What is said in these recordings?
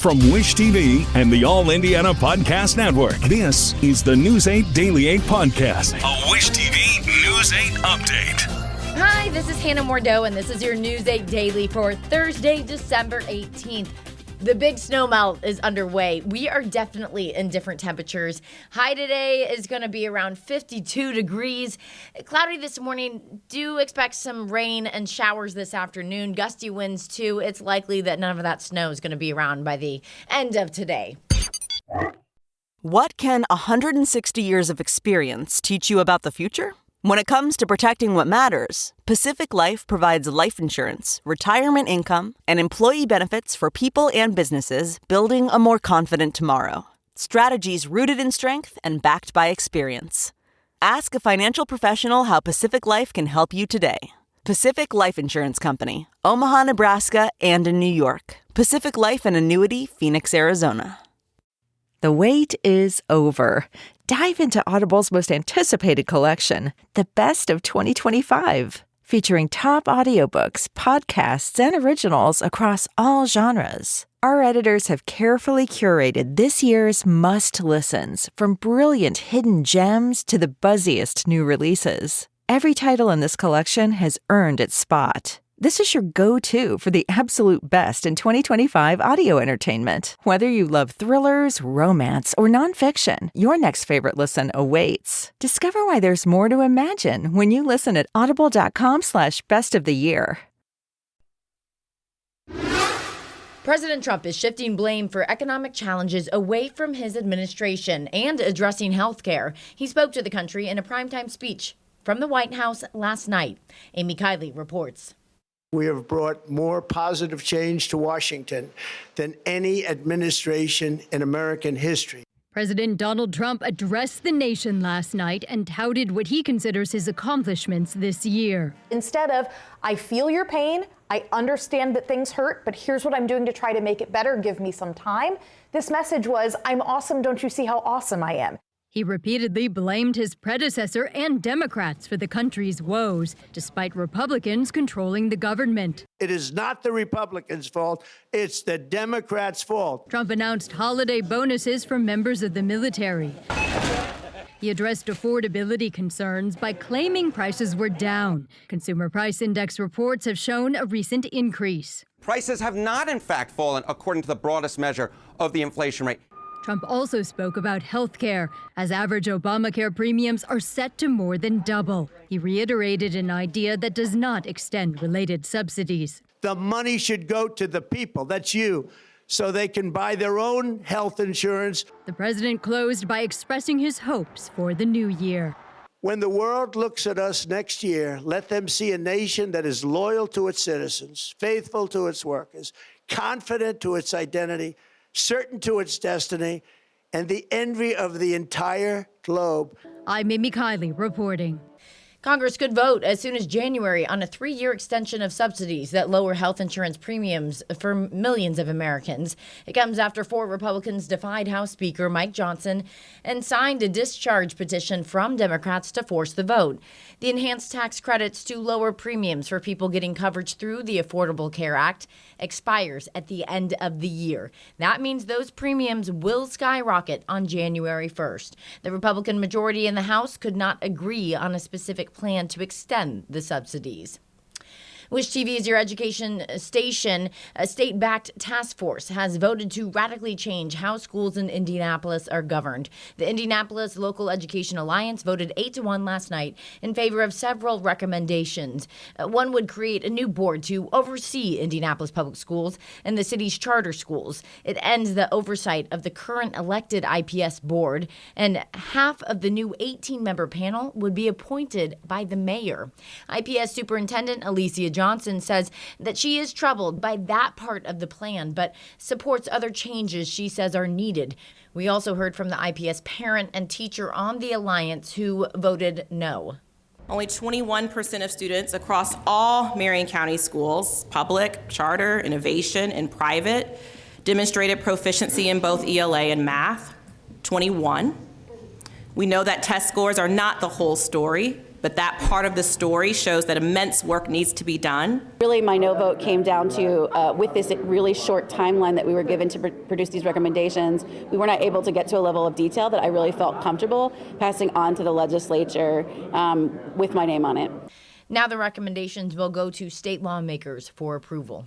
From Wish TV and the All Indiana Podcast Network, this is the News 8 Daily 8 Podcast, a Wish TV News 8 update. Hi, this is Hannah Mordeau, and this is your News 8 Daily for Thursday, December 18th. The big snow melt is underway. We are definitely in different temperatures. High today is going to be around 52 degrees. Cloudy this morning. Do expect some rain and showers this afternoon. Gusty winds, too. It's likely that none of that snow is going to be around by the end of today. What can 160 years of experience teach you about the future? When it comes to protecting what matters, Pacific Life provides life insurance, retirement income, and employee benefits for people and businesses building a more confident tomorrow. Strategies rooted in strength and backed by experience. Ask a financial professional how Pacific Life can help you today. Pacific Life Insurance Company, Omaha, Nebraska, and in New York. Pacific Life and Annuity, Phoenix, Arizona. The wait is over. Dive into Audible's most anticipated collection, The Best of 2025, featuring top audiobooks, podcasts, and originals across all genres. Our editors have carefully curated this year's must-listens, from brilliant hidden gems to the buzziest new releases. Every title in this collection has earned its spot. This is your go-to for the absolute best in 2025 audio entertainment. Whether you love thrillers, romance, or nonfiction, your next favorite listen awaits. Discover why there's more to imagine when you listen at audible.com/bestoftheyear. President Trump is shifting blame for economic challenges away from his administration and addressing health care. He spoke to the country in a primetime speech from the White House last night. Amy Kiley reports. We have brought more positive change to Washington than any administration in American history. President Donald Trump addressed the nation last night and touted what he considers his accomplishments this year. Instead of, I feel your pain, I understand that things hurt, but here's what I'm doing to try to make it better, give me some time. This message was, I'm awesome, don't you see how awesome I am? He repeatedly blamed his predecessor and Democrats for the country's woes, despite Republicans controlling the government. It is not the Republicans' fault, it's the Democrats' fault. Trump announced holiday bonuses for members of the military. He addressed affordability concerns by claiming prices were down. Consumer Price Index reports have shown a recent increase. Prices have not, in fact, fallen according to the broadest measure of the inflation rate. Trump also spoke about health care, as average Obamacare premiums are set to more than double. He reiterated an idea that does not extend related subsidies. The money should go to the people, that's you, so they can buy their own health insurance. The president closed by expressing his hopes for the new year. When the world looks at us next year, let them see a nation that is loyal to its citizens, faithful to its workers, confident to its identity, certain to its destiny, and the envy of the entire globe. I'm Amy Kiley reporting. Congress could vote as soon as January on a 3-year extension of subsidies that lower health insurance premiums for millions of Americans. It comes after 4 Republicans defied House Speaker Mike Johnson and signed a discharge petition from Democrats to force the vote. The enhanced tax credits to lower premiums for people getting coverage through the Affordable Care Act expires at the end of the year. That means those premiums will skyrocket on January 1st. The Republican majority in the House could not agree on a specific plan to extend the subsidies. Wish TV is your education station. A state-backed task force has voted to radically change how schools in Indianapolis are governed. The Indianapolis Local Education Alliance voted 8-1 last night in favor of several recommendations. One would create a new board to oversee Indianapolis public schools and the city's charter schools. It ends the oversight of the current elected IPS board, and half of the new 18-member panel would be appointed by the mayor. IPS Superintendent Alicia Johnson says that she is troubled by that part of the plan, but supports other changes she says are needed. We also heard from the IPS parent and teacher on the alliance who voted no. Only 21% of students across all Marion County schools, public, charter, innovation, and private, demonstrated proficiency in both ELA and math. 21. We know that test scores are not the whole story, but that part of the story shows that immense work needs to be done. Really, my no vote came down to, with this really short timeline that we were given to produce these recommendations, we were not able to get to a level of detail that I really felt comfortable passing on to the legislature with my name on it. Now the recommendations will go to state lawmakers for approval.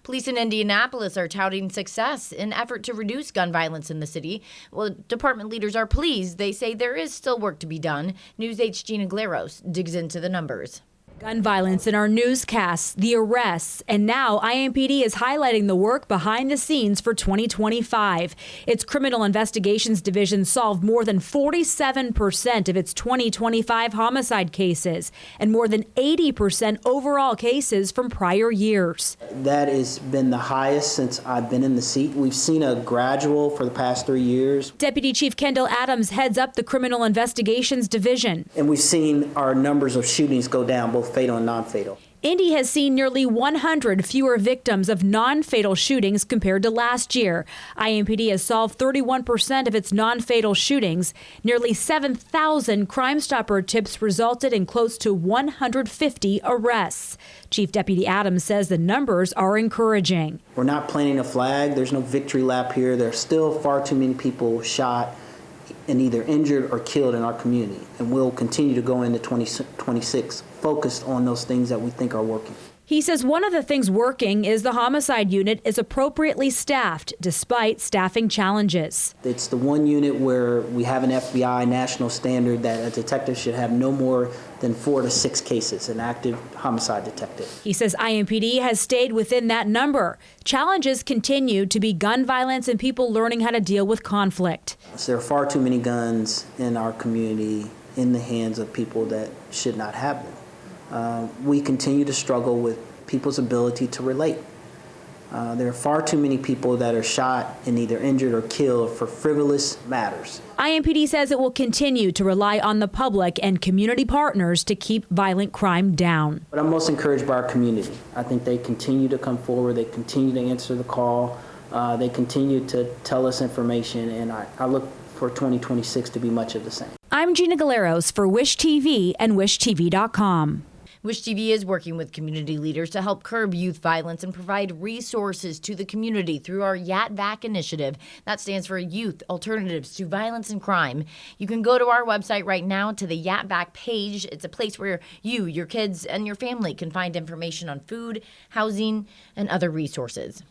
Police in Indianapolis are touting success in effort to reduce gun violence in the city. Well, department leaders are pleased. They say there is still work to be done. News 8's Gina Glaros digs into the numbers. Gun violence in our newscasts, the arrests, and now IMPD is highlighting the work behind the scenes for 2025. Its Criminal Investigations Division solved more than 47% of its 2025 homicide cases and more than 80% overall cases from prior years. That has been the highest since I've been in the seat. We've seen a gradual for the past 3 years. Deputy Chief Kendall Adams heads up the Criminal Investigations Division. And we've seen our numbers of shootings go down, both fatal and non-fatal. Indy has seen nearly 100 fewer victims of non-fatal shootings compared to last year. IMPD has solved 31% of its non-fatal shootings. Nearly 7,000 Crime Stopper tips resulted in close to 150 arrests. Chief Deputy Adams says the numbers are encouraging. We're not planting a flag. There's no victory lap here. There are still far too many people shot and either injured or killed in our community. And we'll continue to go into 2026 focused on those things that we think are working. He says one of the things working is the homicide unit is appropriately staffed despite staffing challenges. It's the one unit where we have an FBI national standard that a detective should have no more than 4 to 6 cases, an active homicide detective. He says IMPD has stayed within that number. Challenges continue to be gun violence and people learning how to deal with conflict. So there are far too many guns in our community in the hands of people that should not have them. We continue to struggle with people's ability to relate. There are far too many people that are shot and either injured or killed for frivolous matters. IMPD says it will continue to rely on the public and community partners to keep violent crime down. But I'm most encouraged by our community. I think they continue to come forward. They continue to answer the call. They continue to tell us information, and I look for 2026 to be much of the same. I'm Gina Galeros for Wish TV and WishTV.com. Wish TV is working with community leaders to help curb youth violence and provide resources to the community through our YATVAC initiative. That stands for Youth Alternatives to Violence and Crime. You can go to our website right now to the YATVAC page. It's a place where you, your kids, and your family can find information on food, housing, and other resources.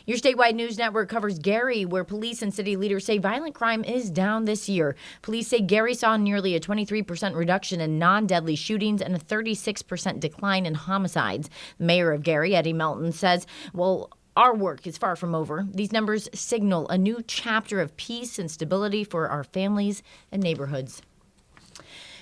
Your statewide news network covers Gary, where police and city leaders say violent crime is down this year. Police say Gary saw nearly a 23% reduction in non-deadly shootings and a 36% decline in homicides. The mayor of Gary, Eddie Melton, says, well, our work is far from over. These numbers signal a new chapter of peace and stability for our families and neighborhoods.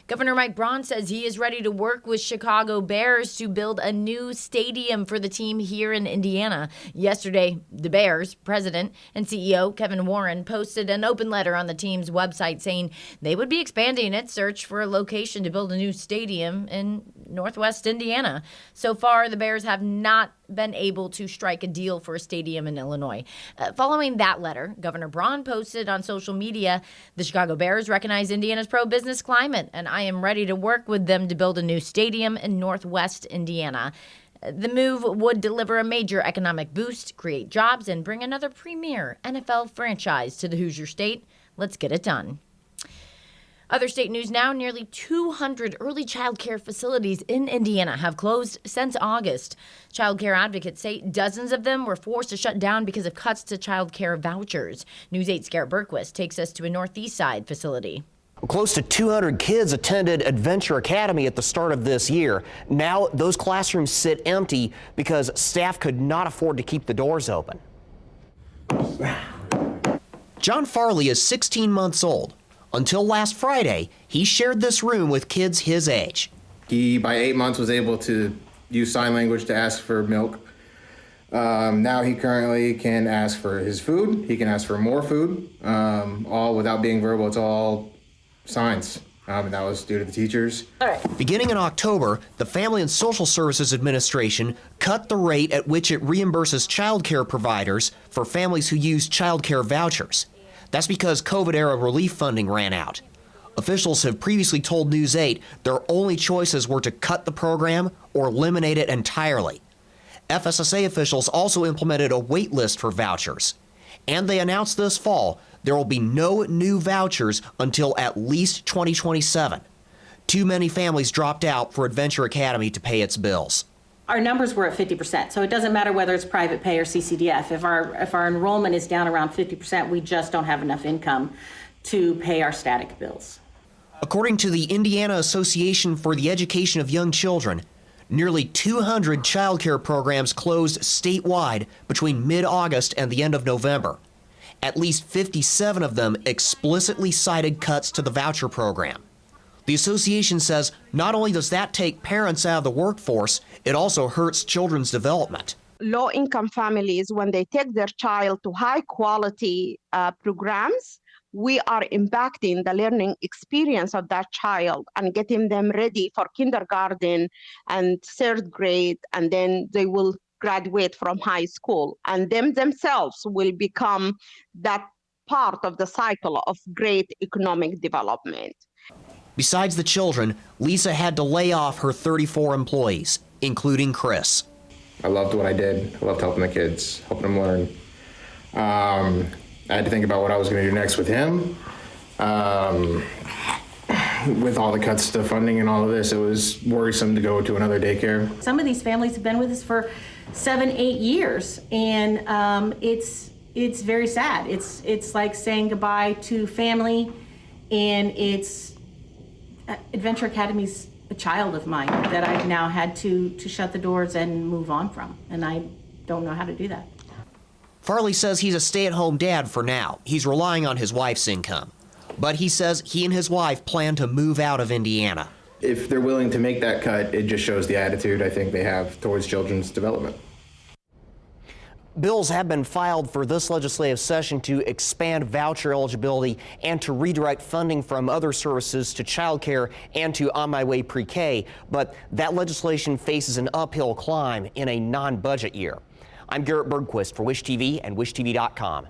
Governor Mike Braun says he is ready to work with Chicago Bears to build a new stadium for the team here in Indiana. Yesterday, the Bears president and CEO Kevin Warren posted an open letter on the team's website saying they would be expanding its search for a location to build a new stadium in Northwest Indiana. So far, the Bears have not been able to strike a deal for a stadium in Illinois. Following that letter, Governor Braun posted on social media, the Chicago Bears recognize Indiana's pro-business climate, and I am ready to work with them to build a new stadium in Northwest Indiana. The move would deliver a major economic boost, create jobs, and bring another premier NFL franchise to the Hoosier State. Let's get it done. Other state news now, nearly 200 early child care facilities in Indiana have closed since August. Child care advocates say dozens of them were forced to shut down because of cuts to child care vouchers. News 8's Garrett Berquist takes us to a Northeast Side facility. Close to 200 kids attended Adventure Academy at the start of this year. Now those classrooms sit empty because staff could not afford to keep the doors open. John Farley is 16 months old. Until last Friday, he shared this room with kids his age. He, by 8 months, was able to use sign language to ask for milk. Now he currently can ask for his food. He can ask for more food, all without being verbal. It's all signs, and that was due to the teachers. Beginning in October, the Family and Social Services Administration cut the rate at which it reimburses child care providers for families who use child care vouchers. That's because COVID-era relief funding ran out. Officials have previously told News 8 their only choices were to cut the program or eliminate it entirely. FSSA officials also implemented a wait list for vouchers. And they announced this fall there will be no new vouchers until at least 2027. Too many families dropped out for Adventure Academy to pay its bills. Our numbers were at 50%, so it doesn't matter whether it's private pay or CCDF. If our enrollment is down around 50%, we just don't have enough income to pay our static bills. According to the Indiana Association for the Education of Young Children, nearly 200 childcare programs closed statewide between mid-August and the end of November. At least 57 of them explicitly cited cuts to the voucher program. The association says not only does that take parents out of the workforce, it also hurts children's development. Low-income families, when they take their child to high-quality programs, we are impacting the learning experience of that child and getting them ready for kindergarten and third grade, and then they will graduate from high school, and them themselves will become that part of the cycle of great economic development. Besides the children, Lisa had to lay off her 34 employees, including Chris. I loved what I did. I loved helping the kids, helping them learn. I had to think about what I was going to do next with him. With all the cuts to funding and all of this, it was worrisome to go to another daycare. Some of these families have been with us for 7-8 years, and it's very sad. It's like saying goodbye to family, and it's Adventure Academy's a child of mine that I've now had to shut the doors and move on from, and I don't know how to do that. Farley says he's a stay-at-home dad for now. He's relying on his wife's income. But he says he and his wife plan to move out of Indiana. If they're willing to make that cut, it just shows the attitude I think they have towards children's development. Bills have been filed for this legislative session to expand voucher eligibility and to redirect funding from other services to childcare and to On My Way pre-K, but that legislation faces an uphill climb in a non-budget year. I'm Garrett Bergquist for Wish TV and WishTV.com.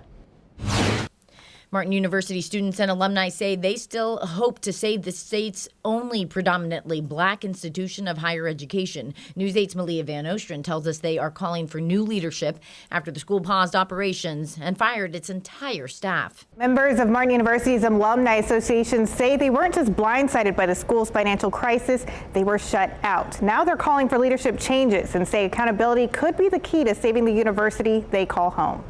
Martin University students and alumni say they still hope to save the state's only predominantly black institution of higher education. News 8's Malia Van Ostrin tells us they are calling for new leadership after the school paused operations and fired its entire staff. Members of Martin University's Alumni Association say they weren't just blindsided by the school's financial crisis, they were shut out. Now they're calling for leadership changes and say accountability could be the key to saving the university they call home.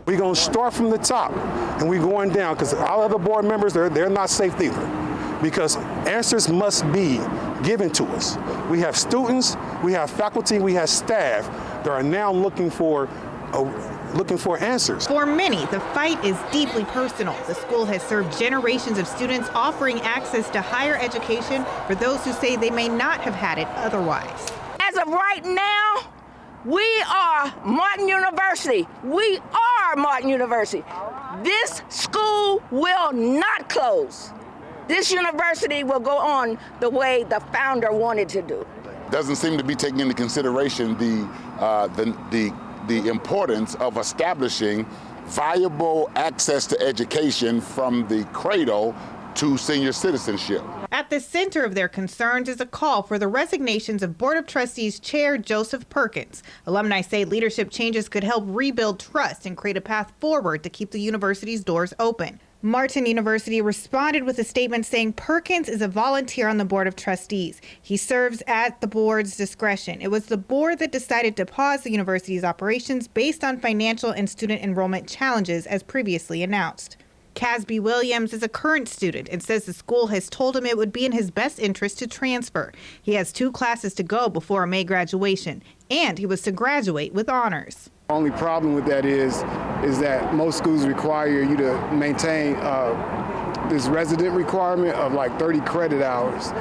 We're going to start from the top, and we're going down, because our other board members, they're not safe either, because answers must be given to us. We have students, we have faculty, we have staff that are now looking for answers. For many, the fight is deeply personal. The school has served generations of students, offering access to higher education for those who say they may not have had it otherwise. As of right now, we are Martin University. We are Martin University. This school will not close. This university will go on the way the founder wanted to do. Doesn't seem to be taking into consideration the importance of establishing viable access to education from the cradle to senior citizenship. At the center of their concerns is a call for the resignations of Board of Trustees Chair Joseph Perkins. Alumni say leadership changes could help rebuild trust and create a path forward to keep the university's doors open. Martin University responded with a statement saying Perkins is a volunteer on the Board of Trustees. He serves at the board's discretion. It was the board that decided to pause the university's operations based on financial and student enrollment challenges, as previously announced. Casby Williams is a current student and says the school has told him it would be in his best interest to transfer. He has 2 classes to go before a May graduation, and he was to graduate with honors. The only problem with that is that most schools require you to maintain this resident requirement of like 30 credit hours.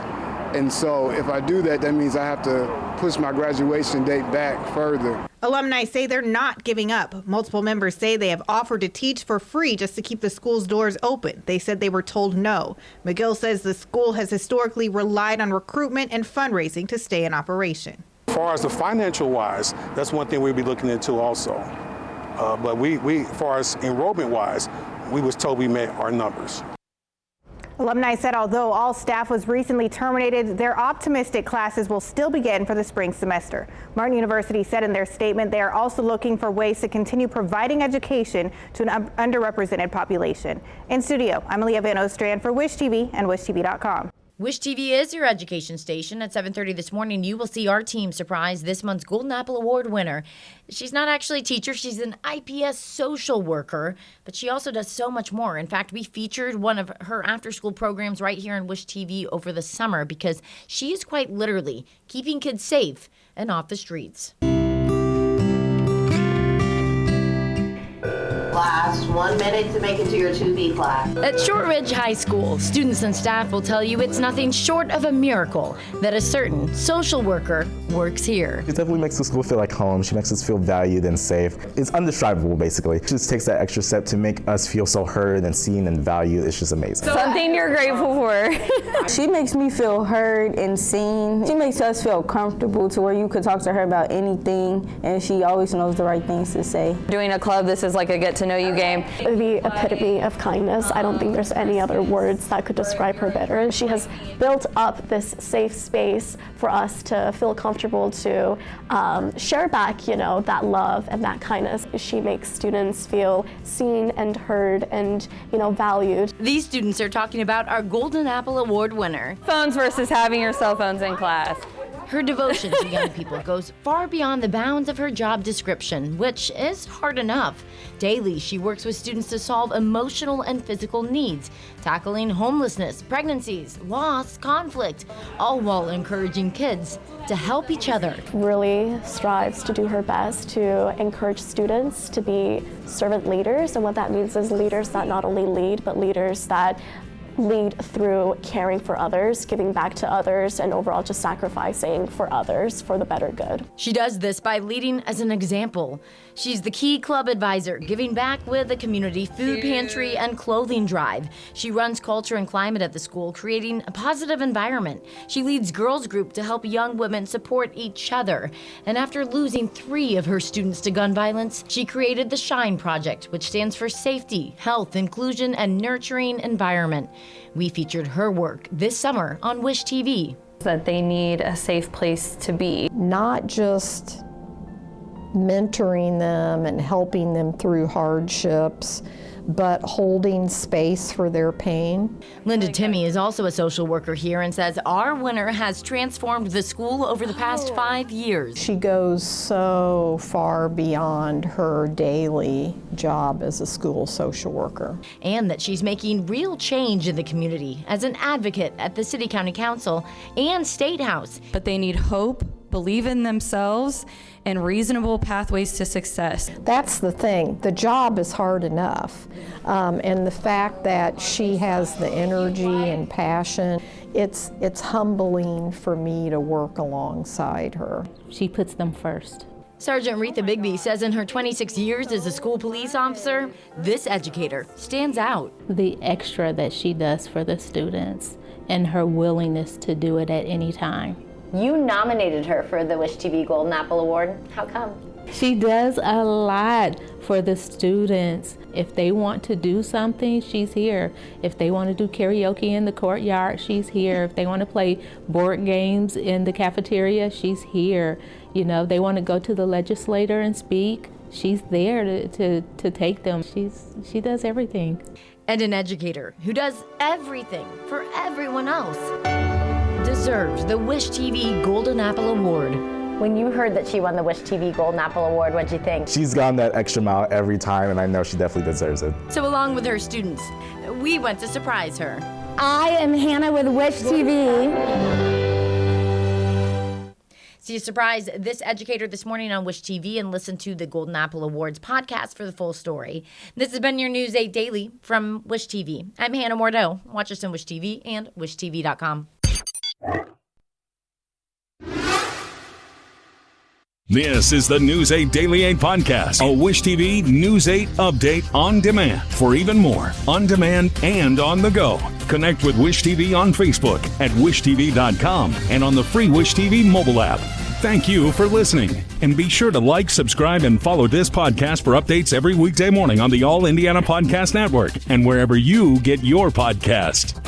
And so if I do that, that means I have to push my graduation date back further. Alumni say they're not giving up. Multiple members say they have offered to teach for free just to keep the school's doors open. They said they were told no. McGill says the school has historically relied on recruitment and fundraising to stay in operation. As far as the financial wise, that's one thing we'll be looking into also. But we as far as enrollment wise, we was told we met our numbers. Alumni said although all staff was recently terminated, they're optimistic classes will still begin for the spring semester. Martin University said in their statement they are also looking for ways to continue providing education to an underrepresented population. In studio, I'm Leah Van Ostrand for Wish TV and WishTV.com. Wish TV is your education station. At 7:30 this morning, you will see our team surprise this month's Golden Apple Award winner. She's not actually a teacher. She's an IPS social worker, but she also does so much more. In fact, we featured one of her after-school programs right here on Wish TV over the summer because she is quite literally keeping kids safe and off the streets. Class, 1 minute to make it to your 2B class. At Shortridge High School, students and staff will tell you it's nothing short of a miracle that a certain social worker works here. It definitely makes the school feel like home. She makes us feel valued and safe. It's undescribable, basically. It just takes that extra step to make us feel so heard and seen and valued. It's just amazing. Something you're grateful for. She makes me feel heard and seen. She makes us feel comfortable to where you could talk to her about anything, and she always knows the right things to say. Doing a club, this is like a get-to-know you game. The epitome of kindness. I don't think there's any other words that could describe her better. She has built up this safe space for us to feel comfortable to share back, that love and that kindness. She makes students feel seen and heard and, valued. These students are talking about our Golden Apple Award winner. Phones versus having your cell phones in class. Her devotion to young people goes far beyond the bounds of her job description, which is hard enough. Daily, she works with students to solve emotional and physical needs, tackling homelessness, pregnancies, loss, conflict, all while encouraging kids to help each other. Really strives to do her best to encourage students to be servant leaders, and what that means is leaders that not only lead, but leaders that lead through caring for others, giving back to others, and overall just sacrificing for others for the better good. She does this by leading as an example. She's the key club advisor, giving back with a community food pantry and clothing drive. She runs culture and climate at the school, creating a positive environment. She leads girls group to help young women support each other. And after losing 3 of her students to gun violence, she created the SHINE Project, which stands for Safety, Health, Inclusion, and Nurturing Environment. We featured her work this summer on Wish TV. That they need a safe place to be. Not just mentoring them and helping them through hardships, but holding space for their pain. Linda Timmy is also a social worker here and says our winner has transformed the school over the past 5 years. She goes so far beyond her daily job as a school social worker. And that she's making real change in the community as an advocate at the City County Council and State House. But they need hope, believe in themselves, and reasonable pathways to success. That's the thing. The job is hard enough. And the fact that she has the energy and passion, it's humbling for me to work alongside her. She puts them first. Sergeant Retha Bigby says in her 26 years as a school police officer, this educator stands out. The extra that she does for the students and her willingness to do it at any time. You nominated her for the Wish TV Golden Apple Award. How come? She does a lot for the students. If they want to do something, she's here. If they want to do karaoke in the courtyard, she's here. If they want to play board games in the cafeteria, she's here. They want to go to the legislator and speak, she's there to take them. She does everything. And an educator who does everything for everyone else deserves the Wish TV Golden Apple Award. When you heard that she won the Wish TV Golden Apple Award, what'd you think? She's gone that extra mile every time, and I know she definitely deserves it. So along with her students, we went to surprise her. I am Hannah with Wish TV. So you surprise this educator this morning on Wish TV and listen to the Golden Apple Awards podcast for the full story. This has been your News 8 Daily from Wish TV. I'm Hannah Mordeau. Watch us on Wish TV and WishTV.com. This is the News 8 Daily 8 podcast, a Wish TV News 8 update on demand. For even more, on demand and on the go. Connect with Wish TV on Facebook at WishTV.com and on the free Wish TV mobile app. Thank you for listening. And be sure to like, subscribe, and follow this podcast for updates every weekday morning on the All Indiana Podcast Network and wherever you get your podcast.